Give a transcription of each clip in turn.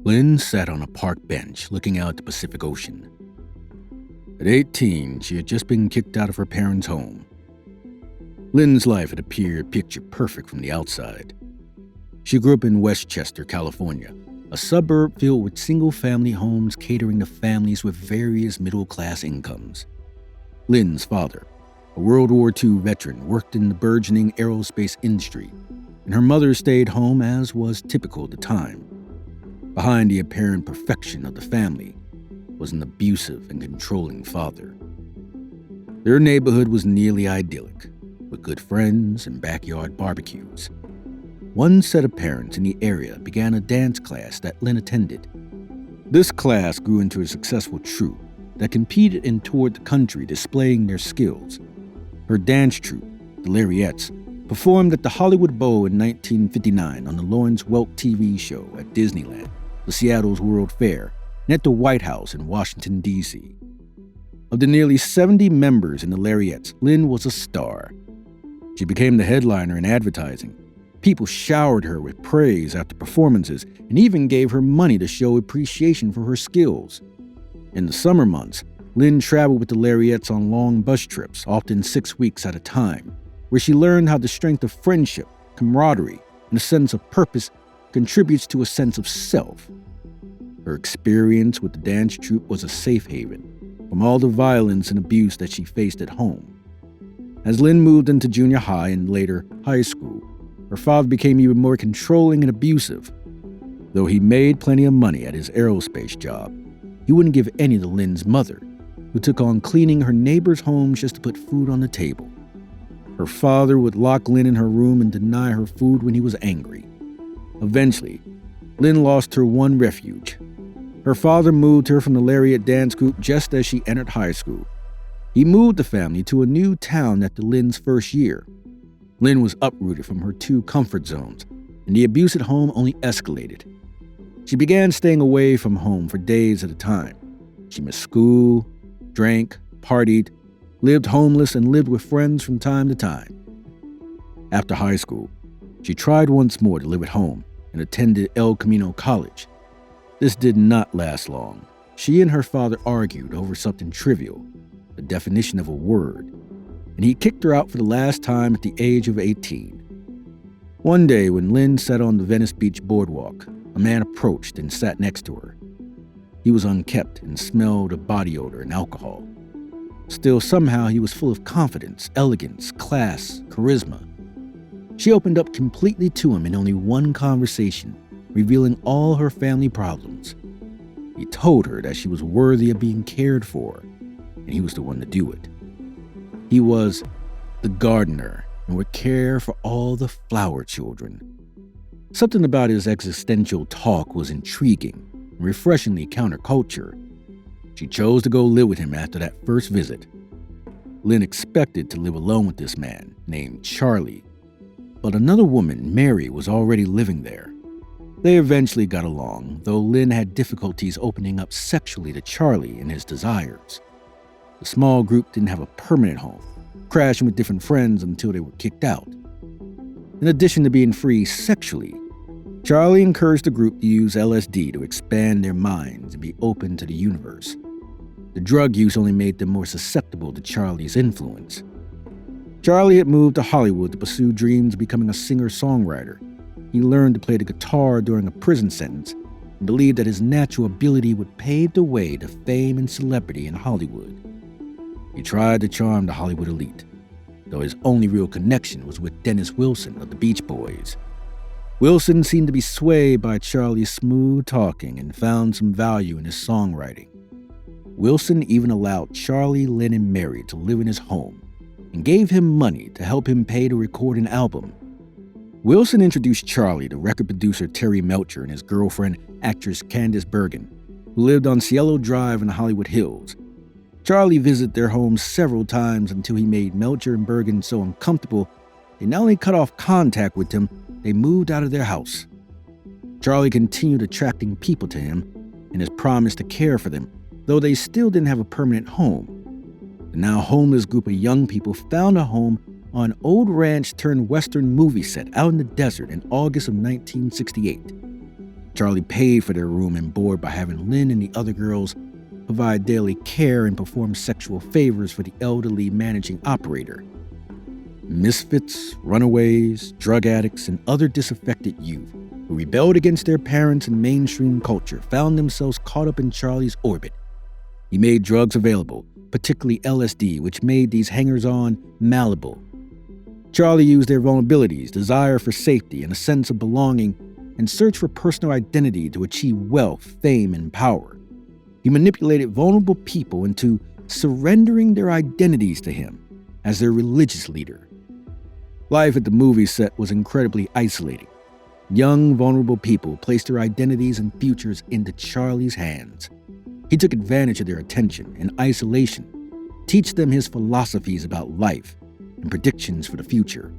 Lynn sat on a park bench looking out at the Pacific Ocean. At 18, she had just been kicked out of her parents' home. Lynn's life had appeared picture perfect from the outside. She grew up in Westchester, California, a suburb filled with single-family homes catering to families with various middle-class incomes. Lynn's father, a World War II veteran, worked in the burgeoning aerospace industry, and her mother stayed home as was typical at the time. Behind the apparent perfection of the family was an abusive and controlling father. Their neighborhood was nearly idyllic, with good friends and backyard barbecues. One set of parents in the area began a dance class that Lynn attended. This class grew into a successful troupe that competed and toured the country displaying their skills. Her dance troupe, the Larriettes, performed at the Hollywood Bowl in 1959 on the Lawrence Welk TV show at Disneyland, the Seattle's World Fair, and at the White House in Washington, D.C. Of the nearly 70 members in the Larriettes, Lynn was a star. She became the headliner in advertising. People showered her with praise after performances and even gave her money to show appreciation for her skills. In the summer months, Lynn traveled with the Larriettes on long bus trips, often 6 weeks at a time, where she learned how the strength of friendship, camaraderie, and a sense of purpose contributes to a sense of self. Her experience with the dance troupe was a safe haven from all the violence and abuse that she faced at home. As Lynn moved into junior high and later high school, her father became even more controlling and abusive. Though he made plenty of money at his aerospace job, he wouldn't give any to Lynn's mother, who took on cleaning her neighbors' homes just to put food on the table. Her father would lock Lynn in her room and deny her food when he was angry. Eventually, Lynn lost her one refuge. Her father moved her from the Lariat dance group just as she entered high school. He moved the family to a new town after Lynn's first year. Lynn was uprooted from her two comfort zones, and the abuse at home only escalated. She began staying away from home for days at a time. She missed school, drank, partied, lived homeless, and lived with friends from time to time. After high school, she tried once more to live at home and attended El Camino College. This did not last long. She and her father argued over something trivial, the definition of a word, and he kicked her out for the last time at the age of 18. One day, when Lynn sat on the Venice Beach boardwalk, a man approached and sat next to her. He was unkempt and smelled of body odor and alcohol. Still, somehow, he was full of confidence, elegance, class, charisma. She opened up completely to him in only one conversation, revealing all her family problems. He told her that she was worthy of being cared for, and he was the one to do it. He was the gardener and would care for all the flower children. Something about his existential talk was intriguing and refreshingly counterculture. She chose to go live with him after that first visit. Lynn expected to live alone with this man, named Charlie. But another woman, Mary, was already living there. They eventually got along, though Lynn had difficulties opening up sexually to Charlie and his desires. The small group didn't have a permanent home, crashing with different friends until they were kicked out. In addition to being free sexually, Charlie encouraged the group to use LSD to expand their minds and be open to the universe. The drug use only made them more susceptible to Charlie's influence. Charlie had moved to Hollywood to pursue dreams of becoming a singer-songwriter. He learned to play the guitar during a prison sentence and believed that his natural ability would pave the way to fame and celebrity in Hollywood. He tried to charm the Hollywood elite, though his only real connection was with Dennis Wilson of the Beach Boys. Wilson seemed to be swayed by Charlie's smooth talking and found some value in his songwriting. Wilson even allowed Charlie, Lynn, and Mary to live in his home and gave him money to help him pay to record an album. Wilson introduced Charlie to record producer Terry Melcher and his girlfriend, actress Candice Bergen, who lived on Cielo Drive in the Hollywood Hills. Charlie visited their home several times until he made Melcher and Bergen so uncomfortable they not only cut off contact with him, they moved out of their house. Charlie continued attracting people to him and his promise to care for them, though they still didn't have a permanent home. The now homeless group of young people found a home on an old ranch turned Western movie set out in the desert in August of 1968. Charlie paid for their room and board by having Lynn and the other girls provide daily care and perform sexual favors for the elderly managing operator. Misfits, runaways, drug addicts, and other disaffected youth who rebelled against their parents and mainstream culture found themselves caught up in Charlie's orbit. He made drugs available, particularly LSD, which made these hangers-on malleable. Charlie used their vulnerabilities, desire for safety, and a sense of belonging, and search for personal identity to achieve wealth, fame, and power. He manipulated vulnerable people into surrendering their identities to him as their religious leader. Life at the movie set was incredibly isolating. Young, vulnerable people placed their identities and futures into Charlie's hands. He took advantage of their attention and isolation, teach them his philosophies about life and predictions for the future.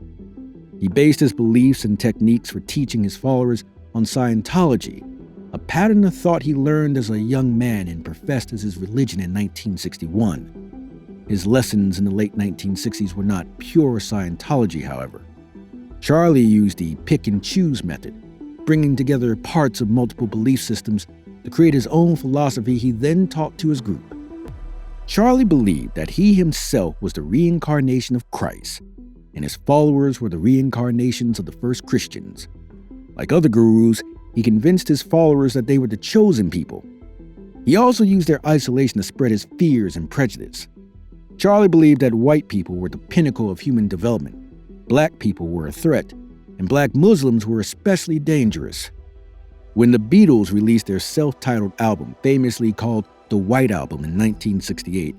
He based his beliefs and techniques for teaching his followers on Scientology, a pattern of thought he learned as a young man and professed as his religion in 1961. His lessons in the late 1960s were not pure Scientology, however. Charlie used the pick-and-choose method, bringing together parts of multiple belief systems to create his own philosophy he then taught to his group. Charlie believed that he himself was the reincarnation of Christ, and his followers were the reincarnations of the first Christians. Like other gurus, he convinced his followers that they were the chosen people. He also used their isolation to spread his fears and prejudice. Charlie believed that white people were the pinnacle of human development, black people were a threat, and black Muslims were especially dangerous. When the Beatles released their self-titled album, famously called The White Album in 1968,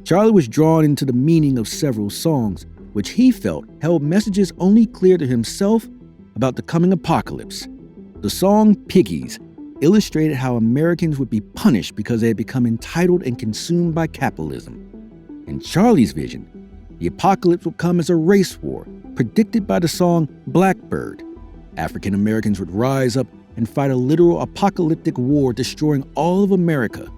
Charlie was drawn into the meaning of several songs, which he felt held messages only clear to himself about the coming apocalypse. The song Piggies illustrated how Americans would be punished because they had become entitled and consumed by capitalism. In Charlie's vision, the apocalypse would come as a race war, predicted by the song Blackbird. African Americans would rise up and fight a literal apocalyptic war, destroying all of America.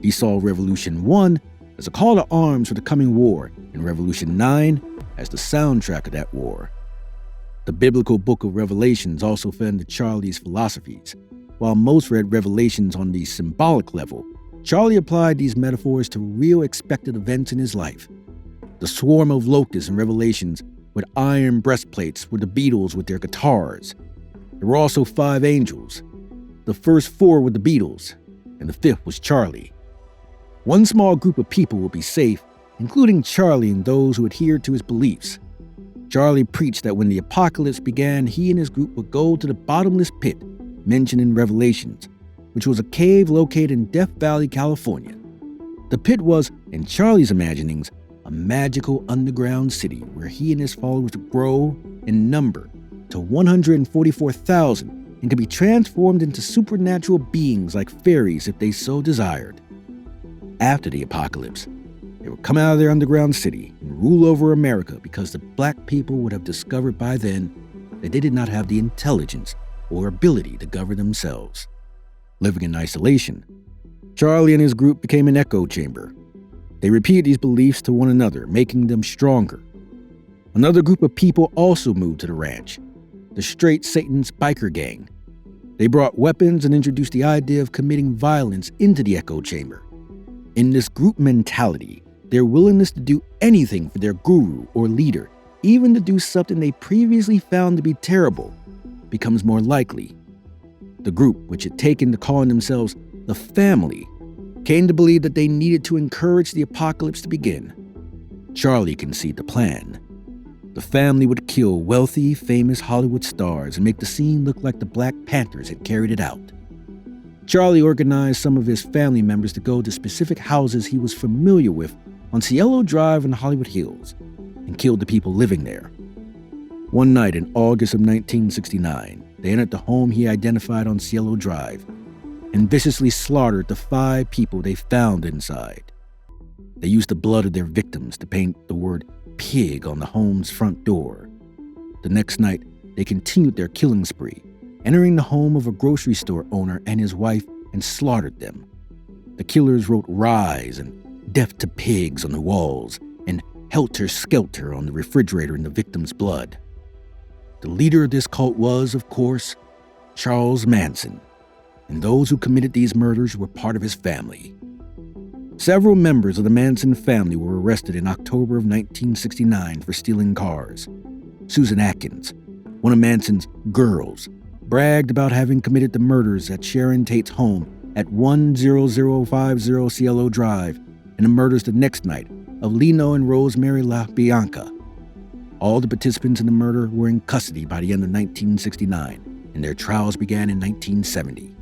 He saw Revolution 1 as a call to arms for the coming war, and Revolution 9 as the soundtrack of that war. The biblical book of Revelations also fed into Charlie's philosophies. While most read Revelations on the symbolic level, Charlie applied these metaphors to real expected events in his life. The swarm of locusts in Revelations with iron breastplates were the Beatles with their guitars. There were also 5 angels. The first 4 were the Beatles, and the 5th was Charlie. One small group of people would be safe, including Charlie and those who adhered to his beliefs. Charlie preached that when the apocalypse began, he and his group would go to the bottomless pit mentioned in Revelations, which was a cave located in Death Valley, California. The pit was, in Charlie's imaginings, a magical underground city where he and his followers would grow in number to 144,000 and could be transformed into supernatural beings like fairies if they so desired. After the apocalypse, they would come out of their underground city and rule over America because the black people would have discovered by then that they did not have the intelligence or ability to govern themselves. Living in isolation, Charlie and his group became an echo chamber. They repeated these beliefs to one another, making them stronger. Another group of people also moved to the ranch, the Straight Satan's biker gang. They brought weapons and introduced the idea of committing violence into the echo chamber. In this group mentality, their willingness to do anything for their guru or leader, even to do something they previously found to be terrible, becomes more likely. The group, which had taken to calling themselves the Family, came to believe that they needed to encourage the apocalypse to begin. Charlie conceived the plan. The Family would kill wealthy, famous Hollywood stars and make the scene look like the Black Panthers had carried it out. Charlie organized some of his family members to go to specific houses he was familiar with on Cielo Drive in Hollywood Hills and killed the people living there. One night in August of 1969, they entered the home he identified on Cielo Drive and viciously slaughtered the 5 people they found inside. They used the blood of their victims to paint the word pig on the home's front door. The next night, they continued their killing spree, entering the home of a grocery store owner and his wife and slaughtered them. The killers wrote "Rise" and "Death to Pigs" on the walls and "Helter Skelter" on the refrigerator in the victim's blood. The leader of this cult was, of course, Charles Manson, and those who committed these murders were part of his family. Several members of the Manson family were arrested in October of 1969 for stealing cars. Susan Atkins, one of Manson's girls, bragged about having committed the murders at Sharon Tate's home at 10050 Cielo Drive and the murders the next night of Lino and Rosemary LaBianca. All the participants in the murder were in custody by the end of 1969, and their trials began in 1970.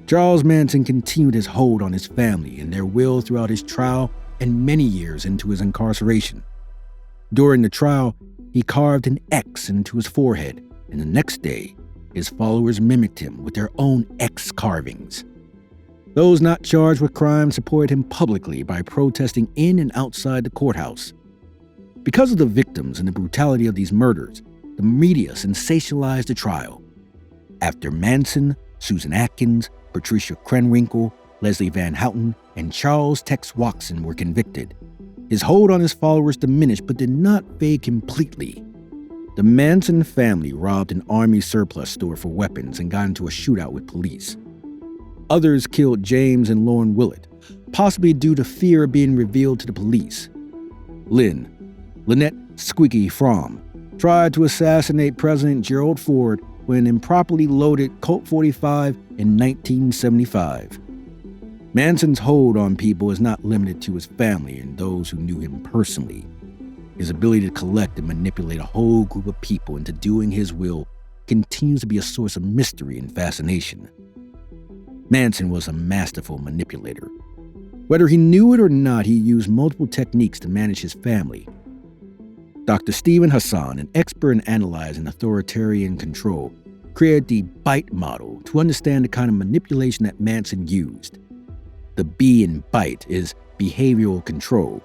Charles Manson continued his hold on his family and their will throughout his trial and many years into his incarceration. During the trial, he carved an X into his forehead, and the next day, his followers mimicked him with their own X carvings. Those not charged with crime supported him publicly by protesting in and outside the courthouse. Because of the victims and the brutality of these murders, the media sensationalized the trial. After Manson, Susan Atkins, Patricia Krenwinkel, Leslie Van Houten, and Charles Tex Watson were convicted. His hold on his followers diminished but did not fade completely. The Manson family robbed an army surplus store for weapons and got into a shootout with police. Others killed James and Lauren Willett, possibly due to fear of being revealed to the police. Lynette Squeaky Fromm tried to assassinate President Gerald Ford with an improperly loaded Colt 45 in 1975. Manson's hold on people is not limited to his family and those who knew him personally. His ability to collect and manipulate a whole group of people into doing his will continues to be a source of mystery and fascination. Manson was a masterful manipulator. Whether he knew it or not, he used multiple techniques to manage his family. Dr. Stephen Hassan, an expert in analyzing authoritarian control, created the BITE model to understand the kind of manipulation that Manson used. The B in BITE is behavioral control.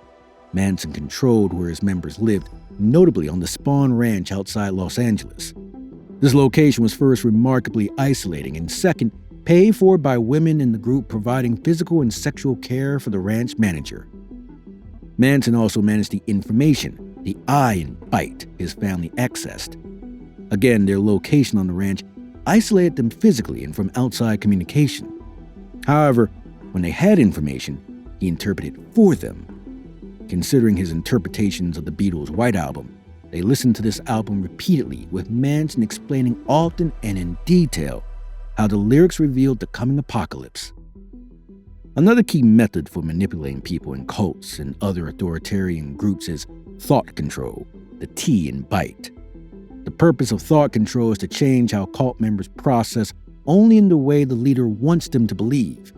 Manson controlled where his members lived, notably on the Spawn Ranch outside Los Angeles. This location was first remarkably isolating and second, paid for by women in the group providing physical and sexual care for the ranch manager. Manson also managed the information, the I in BITE, his family accessed. Again, their location on the ranch isolated them physically and from outside communication. However, when they had information, he interpreted for them. Considering his interpretations of the Beatles' White Album, they listened to this album repeatedly, with Manson explaining often and in detail how the lyrics revealed the coming apocalypse. Another key method for manipulating people in cults and other authoritarian groups is thought control, the T in BITE. The purpose of thought control is to change how cult members process only in the way the leader wants them to believe.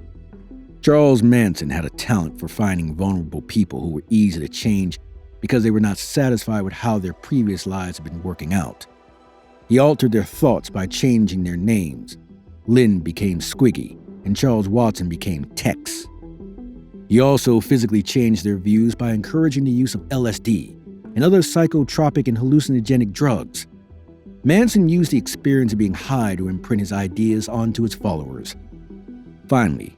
Charles Manson had a talent for finding vulnerable people who were easy to change because they were not satisfied with how their previous lives had been working out. He altered their thoughts by changing their names. Lynn became Squiggy, and Charles Watson became Tex. He also physically changed their views by encouraging the use of LSD and other psychotropic and hallucinogenic drugs. Manson used the experience of being high to imprint his ideas onto his followers. Finally,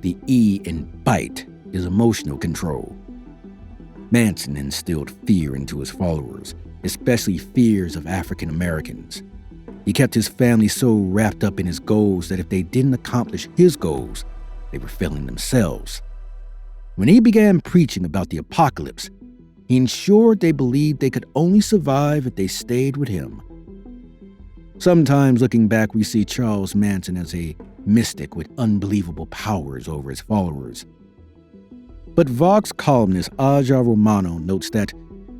the E in BITE is emotional control. Manson instilled fear into his followers, especially fears of African Americans. He kept his family so wrapped up in his goals that if they didn't accomplish his goals, they were failing themselves. When he began preaching about the apocalypse, he ensured they believed they could only survive if they stayed with him. Sometimes looking back, we see Charles Manson as a mystic with unbelievable powers over his followers. But Vox columnist Aja Romano notes that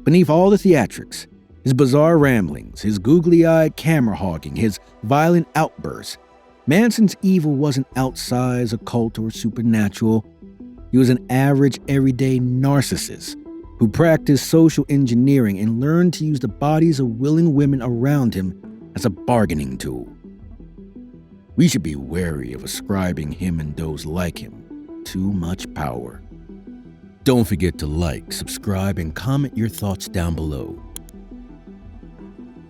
beneath all the theatrics, his bizarre ramblings, his googly-eyed camera hogging, his violent outbursts, Manson's evil wasn't outsized, occult, or supernatural. He was an average, everyday narcissist who practiced social engineering and learned to use the bodies of willing women around him as a bargaining tool. We should be wary of ascribing him and those like him too much power. Don't forget to like, subscribe, and comment your thoughts down below.